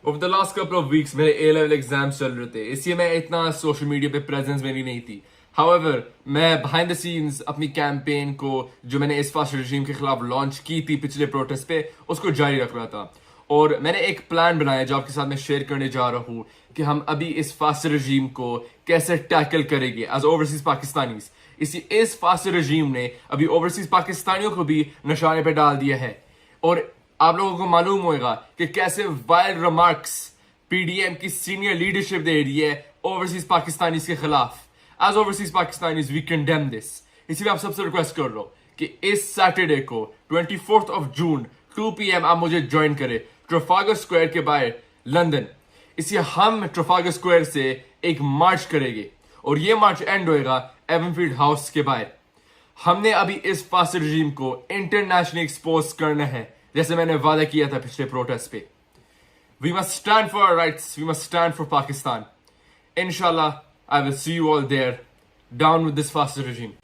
Over the last couple of weeks میرے اے level exams چل رہے تھے, اس لیے میں اتنا سوشل میڈیا پہ پریزنس میری نہیں تھی. However, میں behind the scenes اپنی کیمپین کو جو میں نے اس فاسٹ رجیم کے خلاف لانچ کی تھی پچھلے پروٹیسٹ پہ, اس کو جاری رکھ رہا تھا. اور میں نے ایک پلان بنایا جو آپ کے ساتھ میں شیئر کرنے جا رہا ہوں کہ ہم ابھی اس فاسٹ رجیم کو کیسے ٹیکل کریں گے ایز اوورسیز پاکستانیز. اس فاسٹ رجیم نے ابھی اوورسیز پاکستانیوں کو بھی نشانے پہ ڈال دیا ہے. اور آپ لوگوں کو معلوم ہوگا کہ کیسے wild remarks P D M کی سینئر لیڈرشپ دے رہی ہے اوورسیز پاکستانیز کے خلاف. As overseas Pakistanis we condemn this. اسی لیے آپ سب سے ریکویسٹ کر رہا ہوں کہ اس سیٹرڈے کو 24 جون 2 PM آپ مجھے جوائن کرے ٹرافالگر اسکوائر کے باہر لندن. اس لیے ہم ٹرافالگر اسکوائر سے ایک مارچ کریں گے اور یہ مارچ اینڈ ہوئے گا ایون فیلڈ ہاؤس کے باہر. ہم نے ابھی اس فاسٹ رجیم کو انٹرنیشنلی ایکسپوز کرنا ہے جیسے میں نے وعدہ کیا تھا پچھلے پروٹیسٹ پہ. We must stand for our rights. We must stand for Pakistan. Inshallah, I will see you all there. Down with this fast regime.